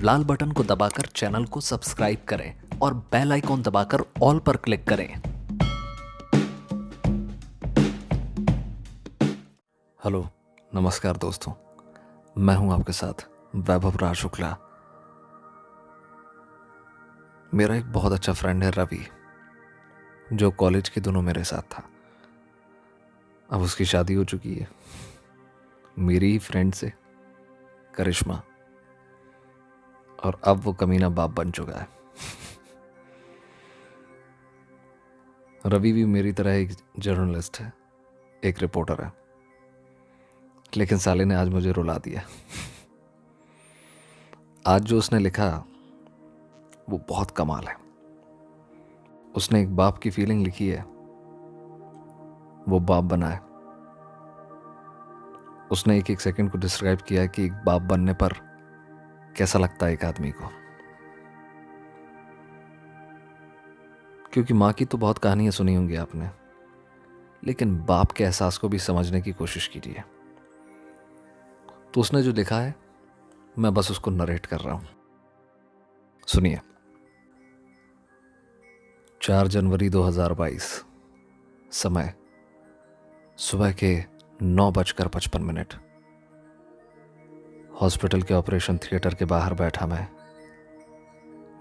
लाल button को दबाकर channel को सब्सक्राइब करें और बेल आइकॉन दबाकर ऑल पर क्लिक करें। हेलो, नमस्कार दोस्तों, मैं हूं आपके साथ वैभव राज शुक्ला। मेरा एक बहुत अच्छा फ्रेंड है रवि, जो कॉलेज के दिनों मेरे साथ था। अब उसकी शादी हो चुकी है मेरी ही फ्रेंड से, करिश्मा, और अब वो कमीना बाप बन चुका है। रवि भी मेरी तरह एक जर्नलिस्ट है, एक रिपोर्टर है, लेकिन साले ने आज मुझे रुला दिया। आज जो उसने लिखा वो बहुत कमाल है। उसने एक बाप की फीलिंग लिखी है, वो बाप बना है। उसने एक एक सेकंड को डिस्क्राइब किया कि एक बाप बनने पर कैसा लगता है एक आदमी को। क्योंकि माँ की तो बहुत कहानियां सुनी होंगी आपने, लेकिन बाप के एहसास को भी समझने की कोशिश कीजिए। तो उसने जो लिखा है मैं बस उसको नरेट कर रहा हूं, सुनिए। 4 जनवरी 2022, समय सुबह के 9:55। हॉस्पिटल के ऑपरेशन थिएटर के बाहर बैठा मैं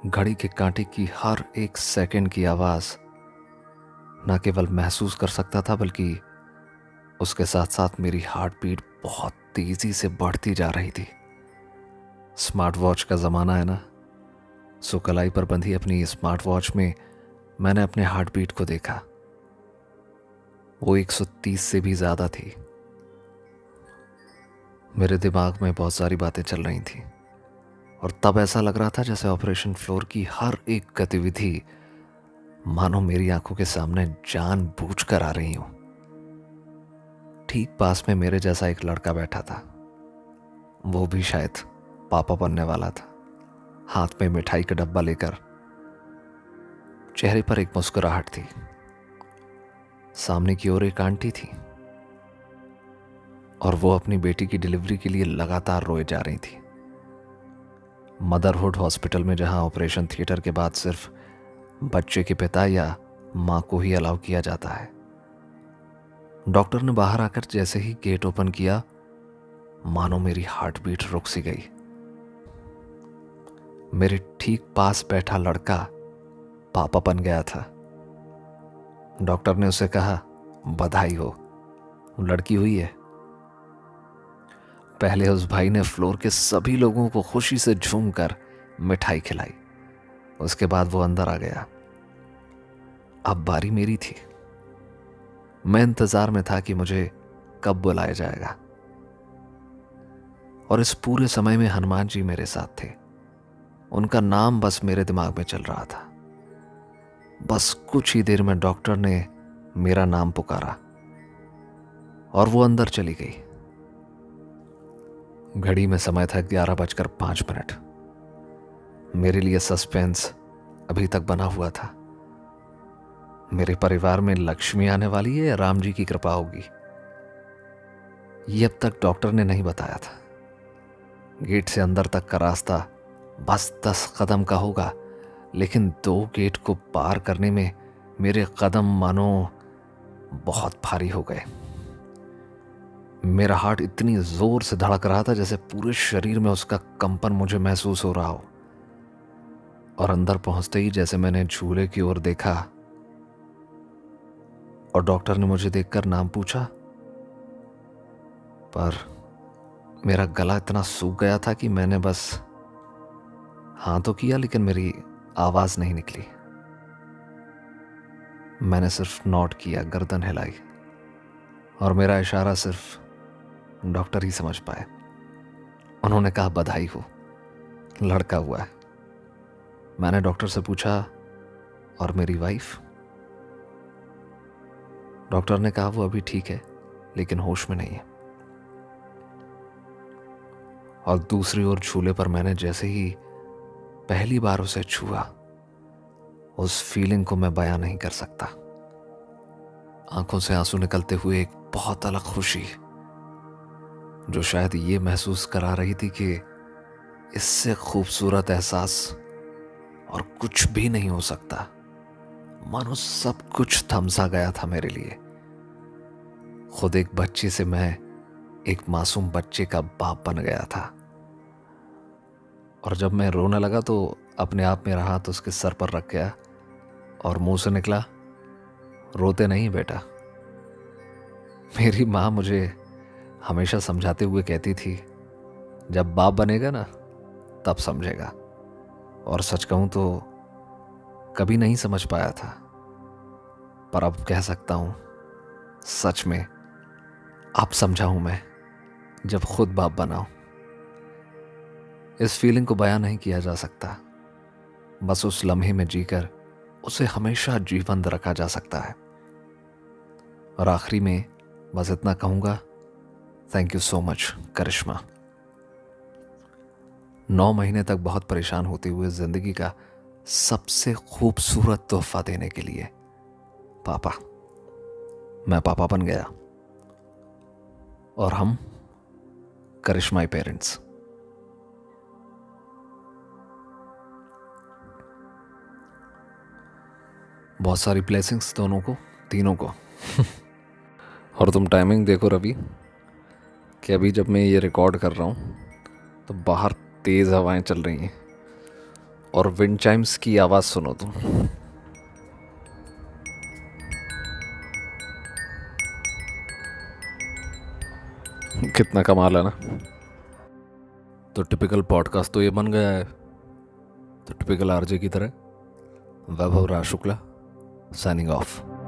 घड़ी के कांटे की हर एक सेकंड की आवाज न केवल महसूस कर सकता था, बल्कि उसके साथ साथ मेरी हार्ट बीट बहुत तेजी से बढ़ती जा रही थी। स्मार्ट वॉच का जमाना है ना, सो कलाई पर बंधी अपनी स्मार्ट वॉच में मैंने अपने हार्ट बीट को देखा। वो 130 से भी ज्यादा थी। मेरे दिमाग में बहुत सारी बातें चल रही थी और तब ऐसा लग रहा था जैसे ऑपरेशन फ्लोर की हर एक गतिविधि मानो मेरी आंखों के सामने जानबूझकर आ रही हो। ठीक पास में मेरे जैसा एक लड़का बैठा था, वो भी शायद पापा बनने वाला था, हाथ में मिठाई का डब्बा लेकर। चेहरे पर एक मुस्कुराहट थी। सामने की ओर एक आंटी थी और वो अपनी बेटी की डिलीवरी के लिए लगातार रोए जा रही थी। मदरहुड हॉस्पिटल में, जहां ऑपरेशन थिएटर के बाद सिर्फ बच्चे के पिता या मां को ही अलाउ किया जाता है। डॉक्टर ने बाहर आकर जैसे ही गेट ओपन किया, मानो मेरी हार्ट बीट रुक सी गई। मेरे ठीक पास बैठा लड़का पापा बन गया था। डॉक्टर ने उसे कहा, बधाई हो, लड़की हुई है। पहले उस भाई ने फ्लोर के सभी लोगों को खुशी से झूमकर मिठाई खिलाई। उसके बाद वो अंदर आ गया। अब बारी मेरी थी। मैं इंतजार में था कि मुझे कब बुलाया जाएगा, और इस पूरे समय में हनुमान जी मेरे साथ थे। उनका नाम बस मेरे दिमाग में चल रहा था। बस कुछ ही देर में डॉक्टर ने मेरा नाम पुकारा और वो अंदर चली गई। घड़ी में समय था 11:05। मेरे लिए सस्पेंस अभी तक बना हुआ था। मेरे परिवार में लक्ष्मी आने वाली है या राम जी की कृपा होगी, ये अब तक डॉक्टर ने नहीं बताया था। गेट से अंदर तक का रास्ता बस 10 कदम का होगा, लेकिन 2 गेट को पार करने में मेरे कदम मानो बहुत भारी हो गए। मेरा हार्ट इतनी जोर से धड़क रहा था जैसे पूरे शरीर में उसका कंपन मुझे महसूस हो रहा हो। और अंदर पहुंचते ही जैसे मैंने झूले की ओर देखा और डॉक्टर ने मुझे देखकर नाम पूछा, पर मेरा गला इतना सूख गया था कि मैंने बस हाँ तो किया, लेकिन मेरी आवाज नहीं निकली। मैंने सिर्फ नॉट किया, गर्दन हिलाई, और मेरा इशारा सिर्फ डॉक्टर ही समझ पाए। उन्होंने कहा, बधाई हो, लड़का हुआ है। मैंने डॉक्टर से पूछा, और मेरी वाइफ? डॉक्टर ने कहा, वो अभी ठीक है लेकिन होश में नहीं है। और दूसरी ओर झूले पर मैंने जैसे ही पहली बार उसे छुआ, उस फीलिंग को मैं बयां नहीं कर सकता। आंखों से आंसू निकलते हुए एक बहुत अलग खुशी, जो शायद ये महसूस करा रही थी कि इससे खूबसूरत एहसास और कुछ भी नहीं हो सकता। मानो सब कुछ थम सा गया था मेरे लिए। खुद एक बच्चे से मैं एक मासूम बच्चे का बाप बन गया था। और जब मैं रोने लगा तो अपने आप मेरा हाथ उसके सर पर रख गया और मुंह से निकला, रोते नहीं बेटा। मेरी माँ मुझे हमेशा समझाते हुए कहती थी, जब बाप बनेगा ना तब समझेगा। और सच कहूँ तो कभी नहीं समझ पाया था, पर अब कह सकता हूँ सच में अब समझा हूँ मैं, जब खुद बाप बना हूँ। इस फीलिंग को बयां नहीं किया जा सकता, बस उस लम्हे में जीकर उसे हमेशा जीवंत रखा जा सकता है। और आखिरी में बस इतना कहूँगा, थैंक यू सो मच करिश्मा। 9 महीने तक बहुत परेशान होते हुए जिंदगी का सबसे खूबसूरत तोहफा देने के लिए। पापा, मैं पापा बन गया और हम करिश्माई पेरेंट्स। बहुत सारी ब्लेसिंग्स दोनों को, तीनों को। और तुम टाइमिंग देखो रवि, कि अभी जब मैं ये रिकॉर्ड कर रहा हूँ तो बाहर तेज़ हवाएं चल रही हैं और विंड चाइम्स की आवाज़ सुनो तुम। कितना कमाल है ना। तो टिपिकल पॉडकास्ट तो ये बन गया है। तो टिपिकल आरजे की तरह वैभव राज शुक्ला साइनिंग ऑफ।